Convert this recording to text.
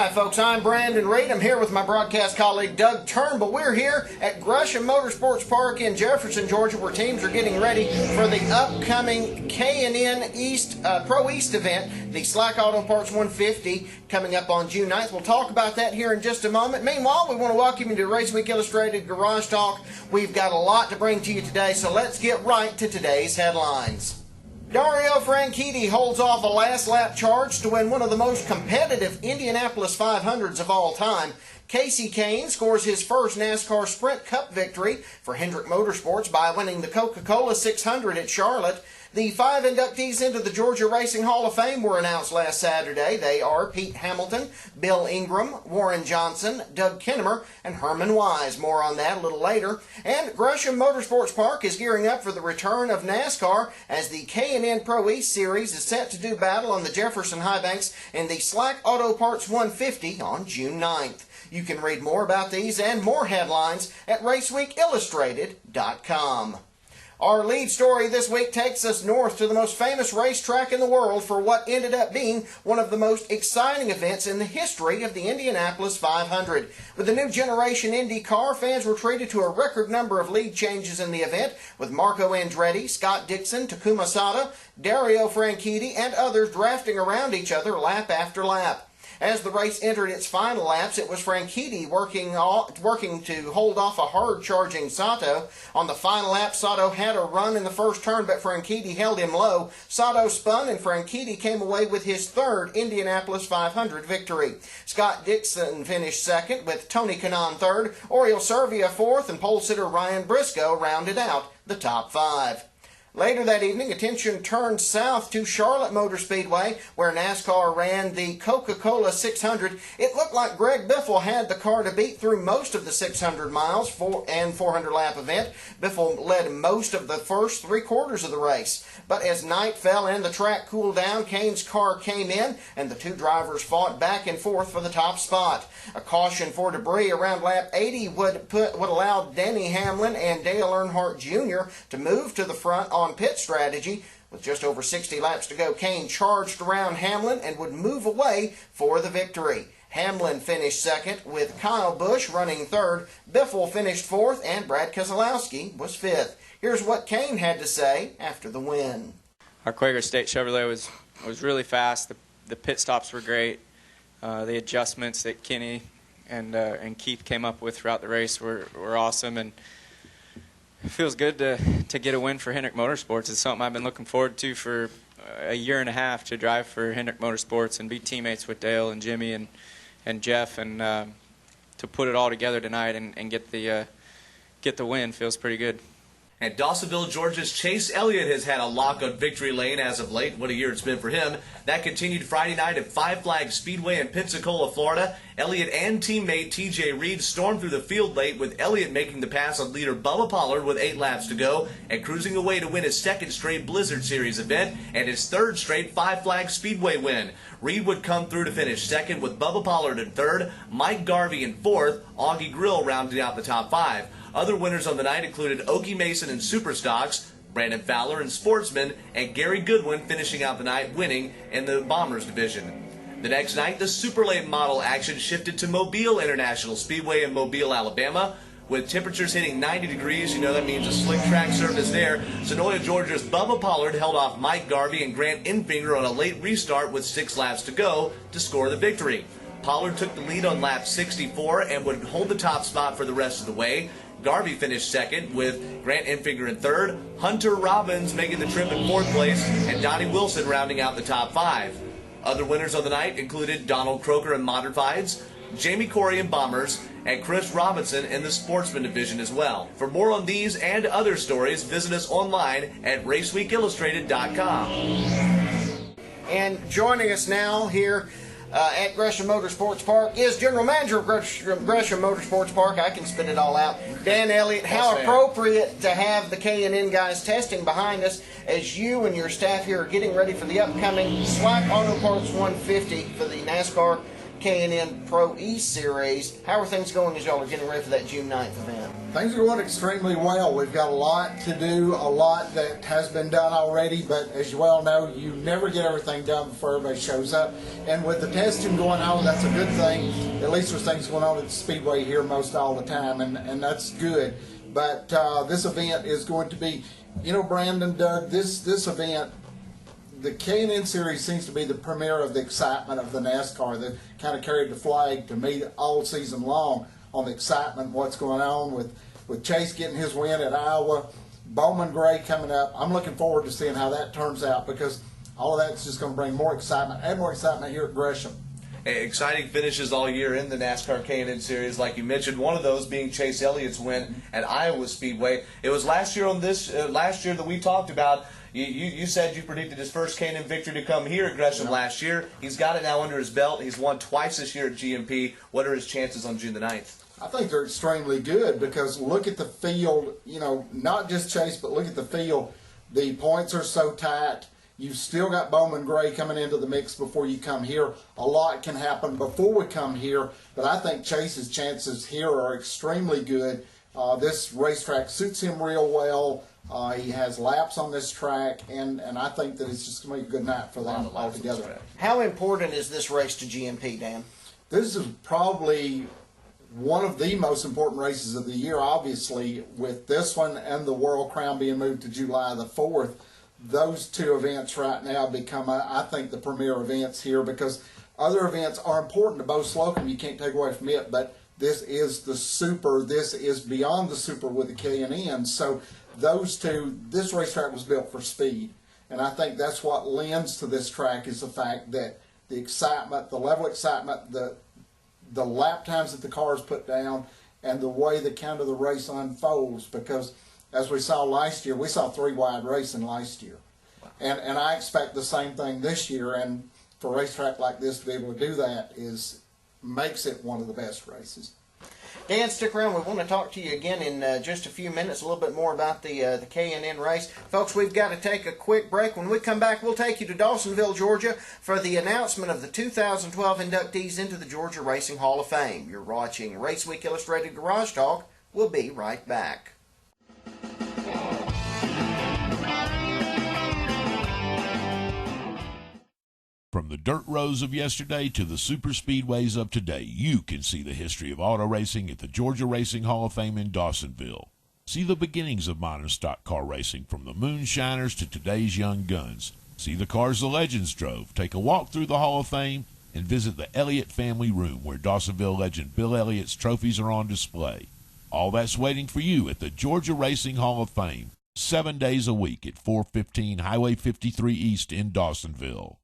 Hi folks, I'm Brandon Reed. I'm here with my broadcast colleague Doug Turnbull. We're here at Gresham Motorsports Park in Jefferson, Georgia, where teams are getting ready for the upcoming K&N East Pro East event, the Slack Auto Parts 150, coming up on June 9th. We'll talk about that here in just a moment. Meanwhile, we want to welcome you to Raceweek Illustrated Garage Talk. We've got a lot to bring to you today, so let's get right to today's headlines. Dario Franchitti holds off a last lap charge to win one of the most competitive Indianapolis 500s of all time. Kasey Kahne scores his first NASCAR Sprint Cup victory for Hendrick Motorsports by winning the Coca-Cola 600 at Charlotte. The 5 inductees into the Georgia Racing Hall of Fame were announced last Saturday. They are Pete Hamilton, Bill Ingram, Warren Johnson, Doug Kennemer, and Herman Wise. More on that a little later. And Gresham Motorsports Park is gearing up for the return of NASCAR as the K&N Pro East Series is set to do battle on the Jefferson High Banks in the Slack Auto Parts 150 on June 9th. You can read more about these and more headlines at RaceweekIllustrated.com. Our lead story this week takes us north to the most famous racetrack in the world for what ended up being one of the most exciting events in the history of the Indianapolis 500. With the new generation Indy car, fans were treated to a record number of lead changes in the event, with Marco Andretti, Scott Dixon, Takuma Sato, Dario Franchitti, and others drafting around each other lap after lap. As the race entered its final laps, it was Franchitti working to hold off a hard-charging Sato. On the final lap, Sato had a run in the first turn, but Franchitti held him low. Sato spun, and Franchitti came away with his third Indianapolis 500 victory. Scott Dixon finished second, with Tony Kanaan third, Oriol Servia fourth, and pole sitter Ryan Briscoe rounded out the top 5. Later that evening, attention turned south to Charlotte Motor Speedway, where NASCAR ran the Coca-Cola 600. It looked like Greg Biffle had the car to beat through most of the 600 miles and 400-lap event. Biffle led most of the first 3/4 of the race. But as night fell and the track cooled down, Kahne's car came in, and the two drivers fought back and forth for the top spot. A caution for debris around lap 80 would allow Denny Hamlin and Dale Earnhardt Jr. to move to the front on pit strategy. With just over 60 laps to go, Kahne charged around Hamlin and would move away for the victory. Hamlin finished second, with Kyle Busch running third. Biffle finished fourth, and Brad Keselowski was fifth. Here's what Kahne had to say after the win. Our Quaker State Chevrolet was really fast. The pit stops were great. The adjustments that Kenny and Keith came up with throughout the race were awesome, and it feels good to get a win for Hendrick Motorsports. It's something I've been looking forward to for a year and a half, to drive for Hendrick Motorsports and be teammates with Dale and Jimmy and Jeff, and to put it all together tonight and get the win feels pretty good. At Dawsonville, Georgia's Chase Elliott has had a lock on victory lane as of late. What a year it's been for him. That continued Friday night at Flags Speedway in Pensacola, Florida. Elliott and teammate TJ Reed stormed through the field late, with Elliott making the pass on leader Bubba Pollard with 8 laps to go and cruising away to win his second straight Blizzard Series event and his third straight Flags Speedway win. Reed would come through to finish second, with Bubba Pollard in third, Mike Garvey in fourth, Augie Grill rounding out the top 5. Other winners on the night included Okie Mason in Superstocks, Brandon Fowler in Sportsman, and Gary Goodwin finishing out the night winning in the Bombers division. The next night, the super late model action shifted to Mobile International Speedway in Mobile, Alabama. With temperatures hitting 90 degrees, that means a slick track surface there. Sonoya, Georgia's Bubba Pollard held off Mike Garvey and Grant Infinger on a late restart with 6 laps to go to score the victory. Pollard took the lead on lap 64 and would hold the top spot for the rest of the way. Garvey finished second, with Grant Infinger in third, Hunter Robbins making the trip in fourth place, and Donnie Wilson rounding out the top 5. Other winners on the night included Donald Croker in Modifieds, Jamie Corey in Bombers, and Chris Robinson in the Sportsman division as well. For more on these and other stories, visit us online at RaceweekIllustrated.com. And joining us now here at Gresham Motorsports Park is General Manager of Gresham Motorsports Park. I can spit it all out. Dan Elliott. How appropriate to have the K&N guys testing behind us as you and your staff here are getting ready for the upcoming Slack Auto Parts 150 for the NASCAR K&N Pro East Series. How are things going as y'all are getting ready for that June 9th event? Things are going extremely well. We've got a lot to do, a lot that has been done already, but as you well know, you never get everything done before everybody shows up. And with the testing going on, that's a good thing. At least there's things going on at the Speedway here most all the time, and that's good. But this event is going to be, you know, Brandon, Doug, this event, the K&N Series seems to be the premier of the excitement of the NASCAR that kind of carried the flag to me all season long on the excitement, what's going on with Chase getting his win at Iowa, Bowman Gray coming up. I'm looking forward to seeing how that turns out because all of that's just going to bring more excitement and more excitement here at Gresham. Exciting finishes all year in the NASCAR K&N Series, like you mentioned. One of those being Chase Elliott's win at Iowa Speedway. It was last year last year that we talked about. You said you predicted his first K&N victory to come here at Gresham last year. He's got it now under his belt. He's won twice this year at GMP. What are his chances on June the 9th? I think they're extremely good because look at the field, you know, not just Chase, but look at the field. The points are so tight. You've still got Bowman Gray coming into the mix before you come here. A lot can happen before we come here, but I think Chase's chances here are extremely good. This racetrack suits him real well. He has laps on this track, and I think that it's just going to be a good night for them all together. How important is this race to GMP, Dan? This is probably one of the most important races of the year, obviously, with this one and the World Crown being moved to July the 4th. Those two events right now become, I think, the premier events here because other events are important to Bo Slocum. You can't take away from it, but this is the super. This is beyond the super with the K&N. So those two, this racetrack was built for speed. And I think that's what lends to this track is the fact that the excitement, the level of excitement, the lap times that the cars put down, and the way the kind of the race unfolds because as we saw last year, we saw three-wide racing last year. And I expect the same thing this year. And for a racetrack like this to be able to do that makes it one of the best races. Dan, stick around. We want to talk to you again in just a few minutes, a little bit more about the K&N race. Folks, we've got to take a quick break. When we come back, we'll take you to Dawsonville, Georgia for the announcement of the 2012 inductees into the Georgia Racing Hall of Fame. You're watching Raceweek Illustrated Garage Talk. We'll be right back. From the dirt roads of yesterday to the super speedways of today, you can see the history of auto racing at the Georgia Racing Hall of Fame in Dawsonville. See the beginnings of modern stock car racing from the moonshiners to today's young guns. See the cars the legends drove, take a walk through the Hall of Fame, and visit the Elliott family room where Dawsonville legend Bill Elliott's trophies are on display. All that's waiting for you at the Georgia Racing Hall of Fame, 7 days a week at 415 Highway 53 East in Dawsonville.